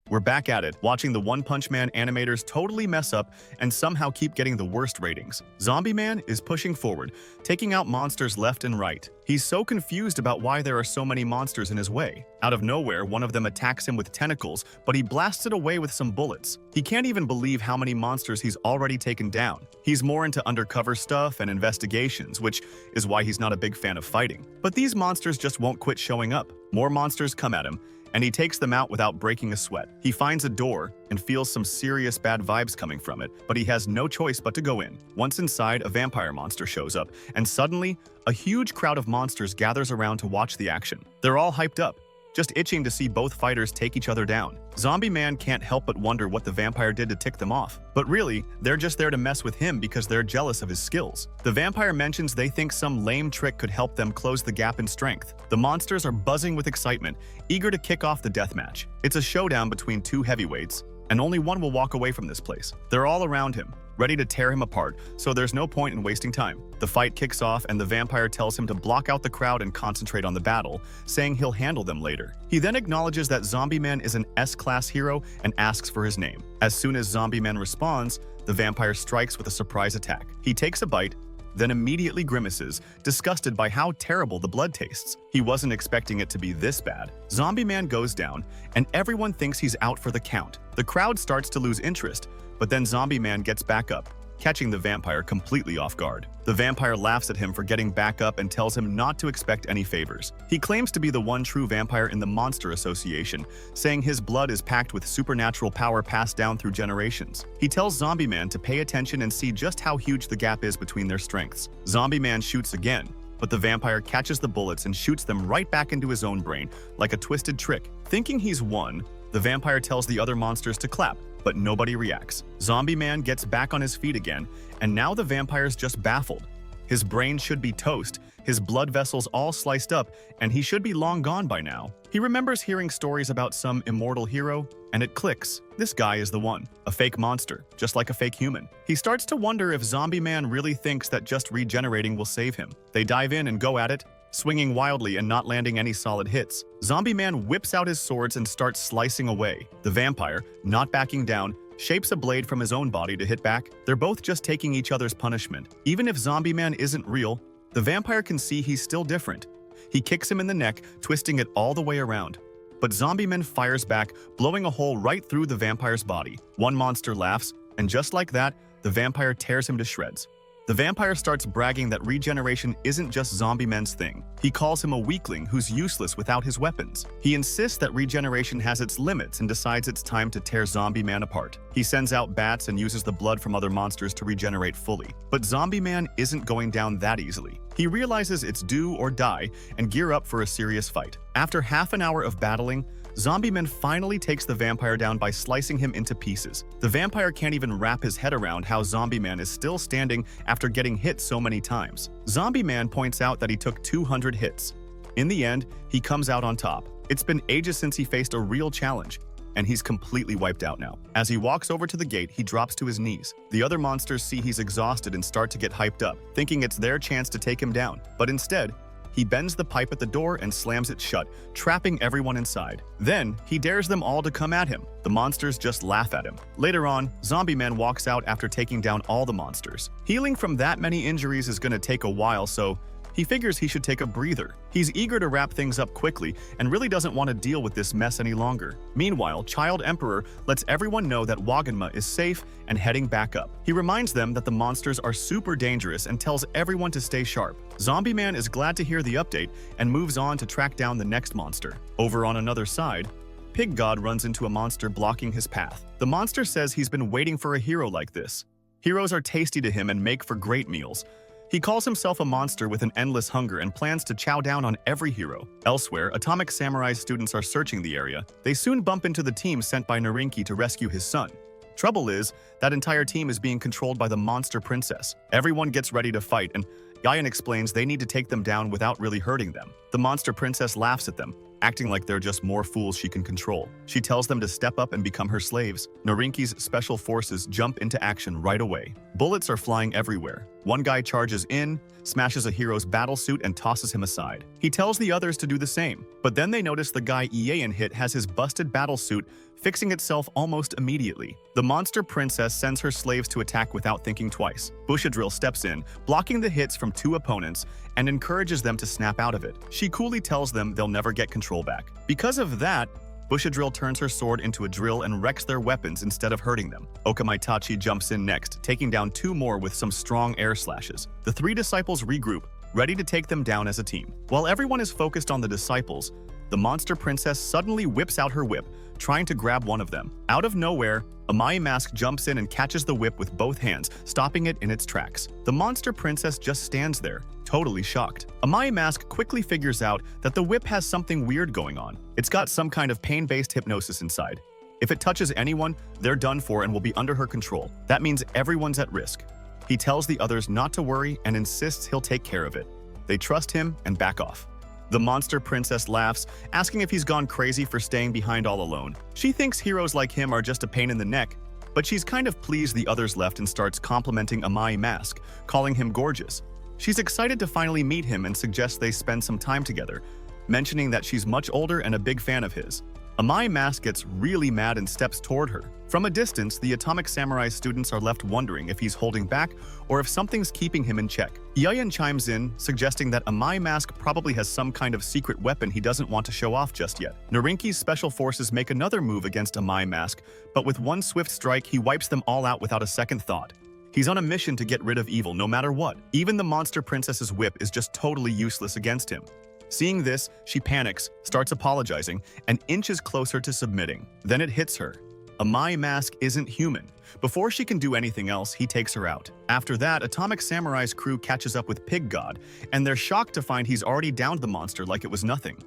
We're back at it, watching the One Punch Man animators totally mess up and somehow keep getting the worst ratings. Zombie Man is pushing forward, taking out monsters left and right. He's so confused about why there are so many monsters in his way. Out of nowhere, one of them attacks him with tentacles, but he blasts it away with some bullets. He can't even believe how many monsters he's already taken down. He's more into undercover stuff and investigations, which is why he's not a big fan of fighting. But these monsters just won't quit showing up. More monsters come at him, and he takes them out without breaking a sweat. He finds a door and feels some serious bad vibes coming from it, but he has no choice but to go in. Once inside, a vampire monster shows up, and suddenly, a huge crowd of monsters gathers around to watch the action. They're all hyped up, just itching to see both fighters take each other down. Zombie Man can't help but wonder what the vampire did to tick them off. But really, they're just there to mess with him because they're jealous of his skills. The vampire mentions they think some lame trick could help them close the gap in strength. The monsters are buzzing with excitement, eager to kick off the deathmatch. It's a showdown between two heavyweights, and only one will walk away from this place. They're all around him, ready to tear him apart, so there's no point in wasting time. The fight kicks off and the vampire tells him to block out the crowd and concentrate on the battle, saying he'll handle them later. He then acknowledges that Zombie Man is an S-class hero and asks for his name. As soon as Zombie Man responds, the vampire strikes with a surprise attack. He takes a bite, then immediately grimaces, disgusted by how terrible the blood tastes. He wasn't expecting it to be this bad. Zombie Man goes down, and everyone thinks he's out for the count. The crowd starts to lose interest, but then Zombie Man gets back up, catching the vampire completely off guard. The vampire laughs at him for getting back up and tells him not to expect any favors. He claims to be the one true vampire in the Monster Association, saying his blood is packed with supernatural power passed down through generations. He tells Zombie Man to pay attention and see just how huge the gap is between their strengths. Zombie Man shoots again, but the vampire catches the bullets and shoots them right back into his own brain, like a twisted trick. Thinking he's won, the vampire tells the other monsters to clap, but nobody reacts. Zombie Man gets back on his feet again, and now the vampire's just baffled. His brain should be toast, his blood vessels all sliced up, and he should be long gone by now. He remembers hearing stories about some immortal hero, and it clicks. This guy is the one, a fake monster, just like a fake human. He starts to wonder if Zombie Man really thinks that just regenerating will save him. They dive in and go at it, swinging wildly and not landing any solid hits. Zombie Man whips out his swords and starts slicing away. The vampire, not backing down, shapes a blade from his own body to hit back. They're both just taking each other's punishment. Even if Zombie Man isn't real, the vampire can see he's still different. He kicks him in the neck, twisting it all the way around. But Zombie Man fires back, blowing a hole right through the vampire's body. One monster laughs, and just like that, the vampire tears him to shreds. The vampire starts bragging that regeneration isn't just Zombie Man's thing. He calls him a weakling who's useless without his weapons. He insists that regeneration has its limits and decides it's time to tear Zombie Man apart. He sends out bats and uses the blood from other monsters to regenerate fully. But Zombie Man isn't going down that easily. He realizes it's do or die and gear up for a serious fight. After half an hour of battling, Zombie Man finally takes the vampire down by slicing him into pieces. The vampire can't even wrap his head around how Zombie Man is still standing after getting hit so many times. Zombie Man points out that he took 200 hits. In the end, he comes out on top. It's been ages since he faced a real challenge, and he's completely wiped out now. As he walks over to the gate, he drops to his knees. The other monsters see he's exhausted and start to get hyped up, thinking it's their chance to take him down. But instead, he bends the pipe at the door and slams it shut, trapping everyone inside. Then, he dares them all to come at him. The monsters just laugh at him. Later on, Zombie Man walks out after taking down all the monsters. Healing from that many injuries is gonna take a while, so he figures he should take a breather. He's eager to wrap things up quickly and really doesn't want to deal with this mess any longer. Meanwhile, Child Emperor lets everyone know that Wagenma is safe and heading back up. He reminds them that the monsters are super dangerous and tells everyone to stay sharp. Zombie Man is glad to hear the update and moves on to track down the next monster. Over on another side, Pig God runs into a monster blocking his path. The monster says he's been waiting for a hero like this. Heroes are tasty to him and make for great meals. He calls himself a monster with an endless hunger and plans to chow down on every hero. Elsewhere, Atomic Samurai students are searching the area. They soon bump into the team sent by Narinki to rescue his son. Trouble is, that entire team is being controlled by the Monster Princess. Everyone gets ready to fight, and Yayan explains they need to take them down without really hurting them. The Monster Princess laughs at them, acting like they're just more fools she can control. She tells them to step up and become her slaves. Narinki's special forces jump into action right away. Bullets are flying everywhere. One guy charges in, smashes a hero's battlesuit and tosses him aside. He tells the others to do the same, but then they notice the guy Ian hit has his busted battlesuit fixing itself almost immediately. The monster princess sends her slaves to attack without thinking twice. Bushadrill steps in, blocking the hits from two opponents, and encourages them to snap out of it. She coolly tells them they'll never get control back. Because of that, Bushadrill turns her sword into a drill and wrecks their weapons instead of hurting them. Okamaitachi jumps in next, taking down two more with some strong air slashes. The three disciples regroup, ready to take them down as a team. While everyone is focused on the disciples, the monster princess suddenly whips out her whip, trying to grab one of them. Out of nowhere, Amai Mask jumps in and catches the whip with both hands, stopping it in its tracks. The monster princess just stands there, totally shocked. Amai Mask quickly figures out that the whip has something weird going on. It's got some kind of pain-based hypnosis inside. If it touches anyone, they're done for and will be under her control. That means everyone's at risk. He tells the others not to worry and insists he'll take care of it. They trust him and back off. The monster princess laughs, asking if he's gone crazy for staying behind all alone. She thinks heroes like him are just a pain in the neck, but she's kind of pleased the others left and starts complimenting Amai Mask, calling him gorgeous. She's excited to finally meet him and suggests they spend some time together, mentioning that she's much older and a big fan of his. Amai Mask gets really mad and steps toward her. From a distance, the Atomic Samurai students are left wondering if he's holding back or if something's keeping him in check. Yayan chimes in, suggesting that Amai Mask probably has some kind of secret weapon he doesn't want to show off just yet. Narinki's special forces make another move against Amai Mask, but with one swift strike, he wipes them all out without a second thought. He's on a mission to get rid of evil no matter what. Even the monster princess's whip is just totally useless against him. Seeing this, she panics, starts apologizing, and inches closer to submitting. Then it hits her. Amai Mask isn't human. Before she can do anything else, he takes her out. After that, Atomic Samurai's crew catches up with Pig God, and they're shocked to find he's already downed the monster like it was nothing.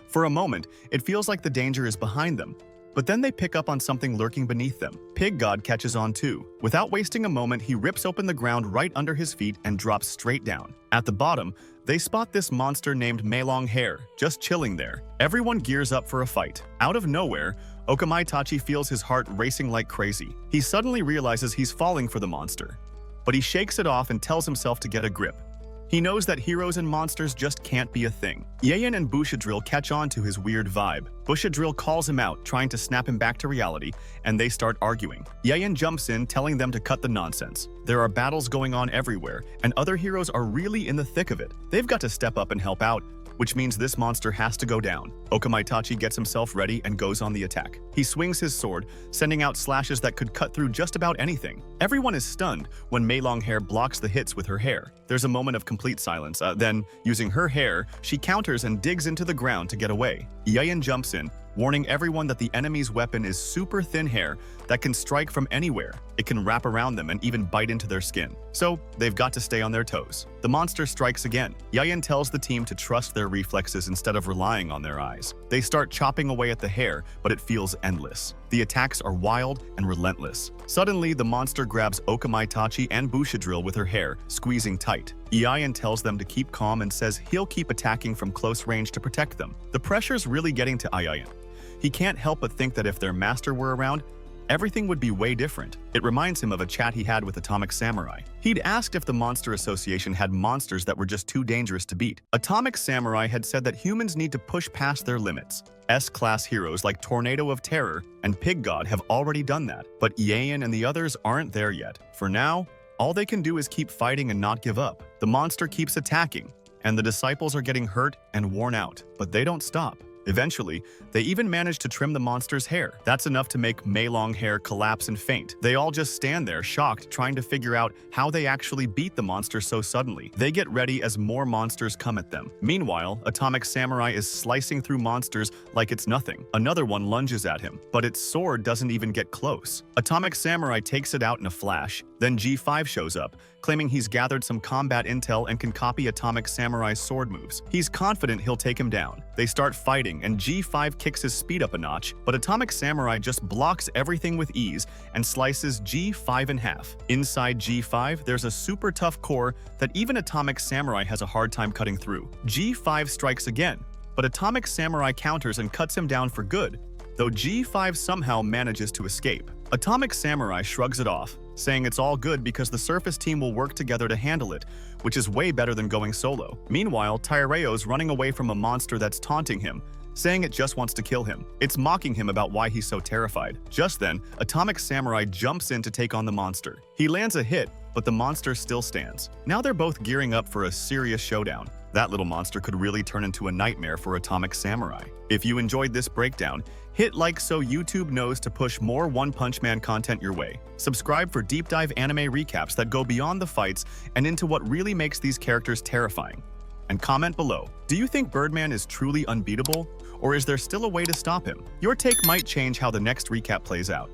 For a moment, it feels like the danger is behind them, but then they pick up on something lurking beneath them. Pig God catches on too. Without wasting a moment, he rips open the ground right under his feet and drops straight down. At the bottom, they spot this monster named Meilong Hair, just chilling there. Everyone gears up for a fight. Out of nowhere, Okamaitachi feels his heart racing like crazy. He suddenly realizes he's falling for the monster, but he shakes it off and tells himself to get a grip. He knows that heroes and monsters just can't be a thing. Yayan and Bushadrill catch on to his weird vibe. Bushadrill calls him out, trying to snap him back to reality, and they start arguing. Yayan jumps in, telling them to cut the nonsense. There are battles going on everywhere, and other heroes are really in the thick of it. They've got to step up and help out, which means this monster has to go down. Okamaitachi gets himself ready and goes on the attack. He swings his sword, sending out slashes that could cut through just about anything. Everyone is stunned when Meilong Hair blocks the hits with her hair. There's a moment of complete silence. Then, using her hair, she counters and digs into the ground to get away. Yayan jumps in, warning everyone that the enemy's weapon is super thin hair that can strike from anywhere. It can wrap around them and even bite into their skin. So, they've got to stay on their toes. The monster strikes again. Yayan tells the team to trust their reflexes instead of relying on their eyes. They start chopping away at the hair, but it feels endless. The attacks are wild and relentless. Suddenly, the monster grabs Okamaitachi and Bushadrill with her hair, squeezing tight. Yayan tells them to keep calm and says he'll keep attacking from close range to protect them. The pressure's really getting to Yayan. He can't help but think that if their master were around, everything would be way different. It reminds him of a chat he had with Atomic Samurai. He'd asked if the Monster Association had monsters that were just too dangerous to beat. Atomic Samurai had said that humans need to push past their limits. S-class heroes like Tornado of Terror and Pig God have already done that, but Yayan and the others aren't there yet. For now, all they can do is keep fighting and not give up. The monster keeps attacking, and the disciples are getting hurt and worn out, but they don't stop. Eventually, they even manage to trim the monster's hair. That's enough to make Meilong Hair collapse and faint. They all just stand there, shocked, trying to figure out how they actually beat the monster so suddenly. They get ready as more monsters come at them. Meanwhile, Atomic Samurai is slicing through monsters like it's nothing. Another one lunges at him, but its sword doesn't even get close. Atomic Samurai takes it out in a flash. Then G5 shows up, claiming he's gathered some combat intel and can copy Atomic Samurai's sword moves. He's confident he'll take him down. They start fighting, and G5 kicks his speed up a notch, but Atomic Samurai just blocks everything with ease and slices G5 in half. Inside G5, there's a super tough core that even Atomic Samurai has a hard time cutting through. G5 strikes again, but Atomic Samurai counters and cuts him down for good, though G5 somehow manages to escape. Atomic Samurai shrugs it off, saying it's all good because the surface team will work together to handle it, which is way better than going solo. Meanwhile, Tyreo's running away from a monster that's taunting him, saying it just wants to kill him. It's mocking him about why he's so terrified. Just then, Atomic Samurai jumps in to take on the monster. He lands a hit, but the monster still stands. Now they're both gearing up for a serious showdown. That little monster could really turn into a nightmare for Atomic Samurai. If you enjoyed this breakdown, hit like so YouTube knows to push more One Punch Man content your way. Subscribe for deep dive anime recaps that go beyond the fights and into what really makes these characters terrifying. And comment below, do you think Birdman is truly unbeatable? Or is there still a way to stop him? Your take might change how the next recap plays out.